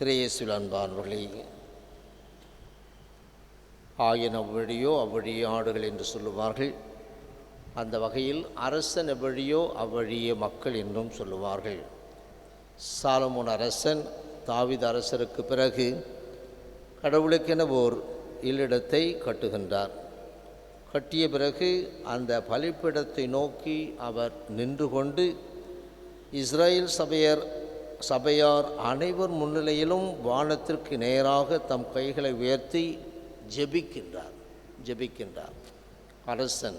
இறையேசுவில் அன்பானவர்களே, ஆயன் அவ்வழியோ அவ்வழியே ஆடுகள் என்று சொல்லுவார்கள். அந்த வகையில் அரசன் எவ்வழியோ அவ்வழியே மக்கள் என்றும் சொல்லுவார்கள். சாலமோன் அரசன் தாவீது அரசருக்கு பிறகு கடவுளுக்கென ஓர் இல்லிடத்தை கட்டுகின்றார். கட்டிய பிறகு அந்த பலிப்பிடத்தை நோக்கி அவர் நின்று கொண்டு இஸ்ரேல் சபையார் அனைவர் முன்னிலையிலும் வானத்திற்கு நேராக தம் கைகளை உயர்த்தி ஜெபிக்கின்றார். அரசன்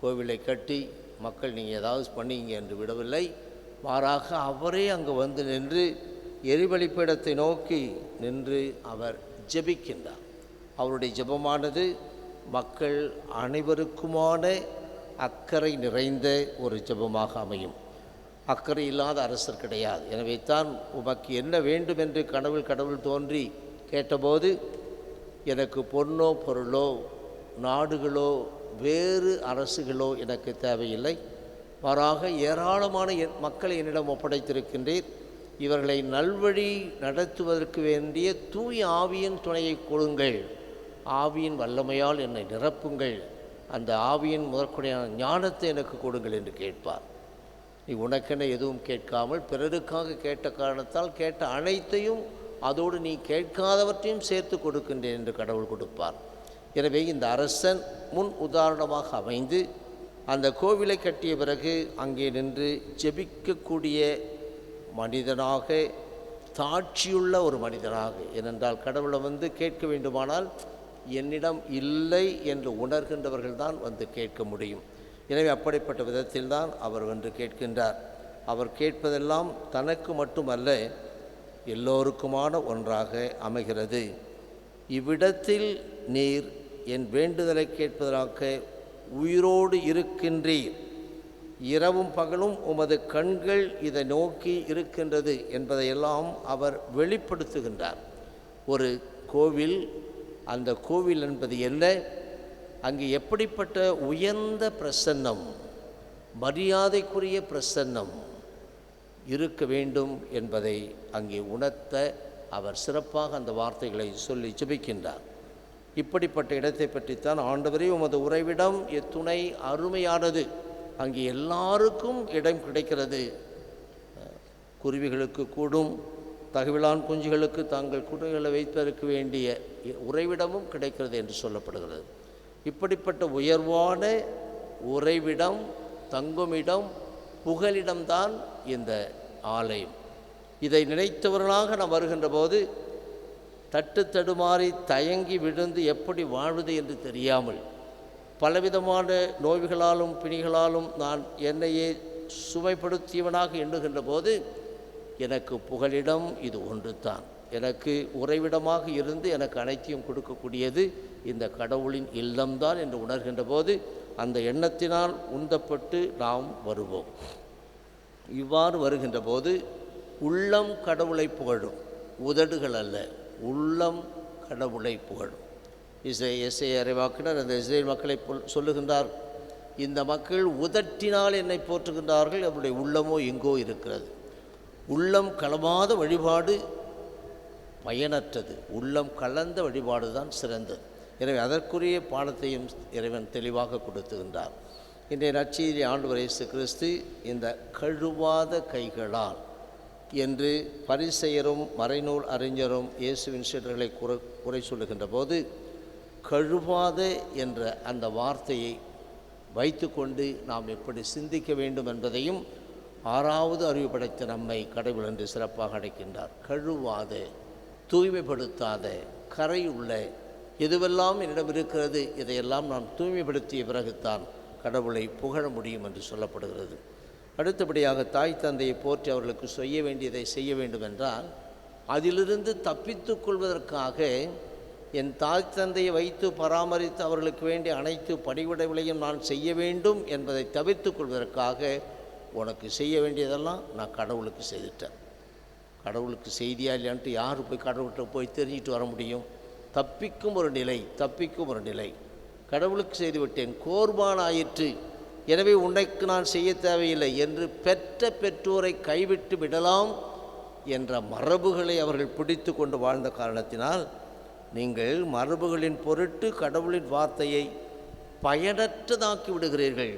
கோவிலை கட்டி மக்கள் நீங்கள் ஏதாவது பண்ணீங்க என்று விடவில்லை. மாறாக அவரே அங்கு வந்து நின்று எரிபலிப்பீடத்தை நோக்கி நின்று அவர் ஜெபிக்கின்றார். அவருடைய ஜெபமானது மக்கள் அனைவருக்குமான அக்கறை நிறைந்த ஒரு ஜெபமாக அமையும். அக்கறை இல்லாத அரசர் கிடையாது. எனவே தான் உமக்கு என்ன வேண்டும் என்று கடவுள் தோன்றி கேட்டபோது, எனக்கு பொன்னோ பொருளோ நாடுகளோ வேறு அரசுகளோ எனக்கு தேவையில்லை, மாறாக ஏராளமான மக்களை என்னிடம் ஒப்படைத்திருக்கின்றீர். இவர்களை நல்வழி நடத்துவதற்கு வேண்டிய தூய ஆவியின் துணையை கொடுங்கள், ஆவியின் வல்லமையால் என்னை நிரப்புங்கள், அந்த ஆவியின் முதற்கொடையான ஞானத்தை எனக்கு கொடுங்கள் என்று கேட்பார். நீ உனக்கென எதுவும் கேட்காமல் பிறருக்காக கேட்ட காரணத்தால் கேட்ட அனைத்தையும் அதோடு நீ கேட்காதவற்றையும் சேர்த்து கொடுக்கின்றேன் என்று கடவுள் கொடுப்பார். எனவே இந்த அரசன் முன் உதாரணமாக அமைந்து அந்த கோவிலை கட்டிய பிறகு அங்கே நின்று ஜெபிக்கக்கூடிய மனிதனாக, தாட்சியுள்ள ஒரு மனிதனாக, ஏனென்றால் கடவுளை வந்து கேட்க வேண்டுமானால் என்னிடம் இல்லை என்று உணர்கின்றவர்கள் தான் வந்து கேட்க முடியும். எனவே அப்படிப்பட்ட விதத்தில்தான் அவர் வந்து கேட்கின்றார். அவர் கேட்பதெல்லாம் தனக்கு மட்டுமல்ல, எல்லோருக்குமான ஒன்றாக அமைகிறது. இவ்விடத்தில் நீர் என் வேண்டுதலை கேட்பதற்காக உயிரோடு இருக்கின்றீர், இரவும் பகலும் உமது கண்கள் இதை நோக்கி இருக்கின்றது என்பதையெல்லாம் அவர் வெளிப்படுத்துகின்றார். ஒரு கோவில், அந்த கோவில் என்பது என்ன, அங்கு எப்படிப்பட்ட உயர்ந்த பிரசன்னம், மரியாதைக்குரிய பிரசன்னம் இருக்க வேண்டும் என்பதை அங்கே உணர்த்த அவர் சிறப்பாக அந்த வார்த்தைகளை சொல்லி ஜெபிக்கின்றார். இப்படிப்பட்ட இடத்தை பற்றித்தான் ஆண்டவரே உமது உறைவிடம் எத்துணை அருமையானது, அங்கே எல்லாருக்கும் இடம் கிடைக்கிறது, குருவிகளுக்கு கூடும், தகவிலான் குஞ்சுகளுக்கு தாங்கள் குடுகளை வைப்பதற்கு வேண்டிய உறைவிடமும் கிடைக்கிறது என்று சொல்லப்படுகிறது. இப்படிப்பட்ட உயர்வான உறைவிடம், தங்குமிடம், புகலிடம்தான் இந்த ஆலயம். இதை நினைத்தவர்களாக நாம் வருகின்ற போது தட்டு தடுமாறி தயங்கி விழுந்து எப்படி வாழ்வது என்று தெரியாமல், பலவிதமான நோய்களாலும் பிணிகளாலும் நான் என்னையே சுமைப்படுத்தியவனாக எண்ணுகின்ற போது, எனக்கு புகலிடம் இது ஒன்று தான், எனக்கு உறைவிடமாக இருந்து எனக்கு அனைத்தையும் கொடுக்கக்கூடியது இந்த கடவுளின் இல்லம்தான் என்று உணர்கின்ற போது அந்த எண்ணத்தினால் உந்தப்பட்டு நாம் வருவோம். இவ்வாறு வருகின்ற போது உள்ளம் கடவுளை புகழும், உதடுகள் அல்ல, உள்ளம் கடவுளை புகழும். இசைய இறைவாக்கினர் அந்த இஸ்ரேல் மக்களை சொல்லுகின்றார், இந்த மக்கள் உதட்டினால் என்னை போற்றுகின்றார்கள், அவருடைய உள்ளமோ எங்கோ இருக்கிறது. உள்ளம் கலமாத வழிபாடு பயனற்றது, உள்ளம் கலந்த வழிபாடு தான் சிறந்தது. எனவே அதற்குரிய பாடத்தையும் இறைவன் தெளிவாக கொடுத்துகின்றார். இன்றைய நற்செய்தி ஆண்டவர் இயேசு கிறிஸ்து இந்த கழுவாத கைகளால் என்று பரிசேயரும் மறைநூல் அறிஞரும் இயேசுவின் சீடர்களை குறை சொல்லுகின்ற போது, கழுவாத என்ற அந்த வார்த்தையை வைத்து கொண்டு நாம் எப்படி சிந்திக்க வேண்டும் என்பதையும் 6வது அறிவு படைத்த நம்மை கடவுள் என்று சிறப்பாக அழைக்கின்றார். கழுவாத, தூய்மைப்படுத்தாத, கரையுள்ள எதுவெல்லாம் என்னிடம் இருக்கிறது, இதையெல்லாம் நான் தூய்மைப்படுத்திய பிறகுத்தான் கடவுளை புகழ முடியும் என்று சொல்லப்படுகிறது. அடுத்தபடியாக தாய் தந்தையை போற்றி அவர்களுக்கு செய்ய வேண்டியதை செய்ய வேண்டும் என்றால், அதிலிருந்து தப்பித்து கொள்வதற்காக என் தாய் தந்தையை வைத்து பராமரித்து அவர்களுக்கு வேண்டிய அனைத்து பணிவிடைகளையும் நான் செய்ய வேண்டும் என்பதை தவிர்த்து கொள்வதற்காக உனக்கு செய்ய வேண்டியதெல்லாம் நான் கடவுளுக்கு செய்துட்டேன். கடவுளுக்கு செய்தியா இல்லையான்ட்டு யார் போய் கடவுள்கிட்ட போய் தெரிஞ்சிட்டு வர முடியும்? தப்பிக்கும் ஒரு நிலை. கடவுளுக்கு செய்துவிட்டேன், கோர்பான் ஆயிற்று, எனவே உன்னைக்கு நான் செய்ய தேவையில்லை என்று பெற்ற பெற்றோரை கைவிட்டு விடலாம் என்ற மரபுகளை அவர்கள் பிடித்து கொண்டு வாழ்ந்த காரணத்தினால் நீங்கள் மரபுகளின் பொருட்டு கடவுளின் வார்த்தையை பயனற்றதாக்கி விடுகிறீர்கள்.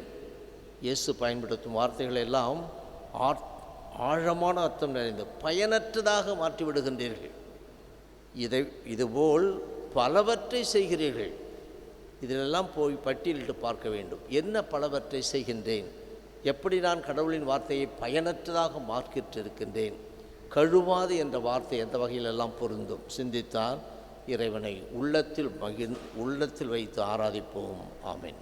இயேசு பயன்படுத்தும் வார்த்தைகள் எல்லாம் ஆழமான அர்த்தம் நிறைந்து பயனற்றதாக மாற்றி விடுகின்றீர்கள். இதுபோல் பலவற்றை செய்கிறீர்கள். இதிலெல்லாம் போய் பட்டியலிட்டு பார்க்க வேண்டும். என்ன பலவற்றை செய்கின்றேன்? எப்படி நான் கடவுளின் வார்த்தையை பயனற்றதாக மாற்றிட்டிருக்கின்றேன்? கழுவாது என்ற வார்த்தை எந்த வகையிலெல்லாம் பொருந்தும்? சிந்தித்தால் இறைவனை உள்ளத்தில் வைத்து ஆராதிப்போம். ஆமென்.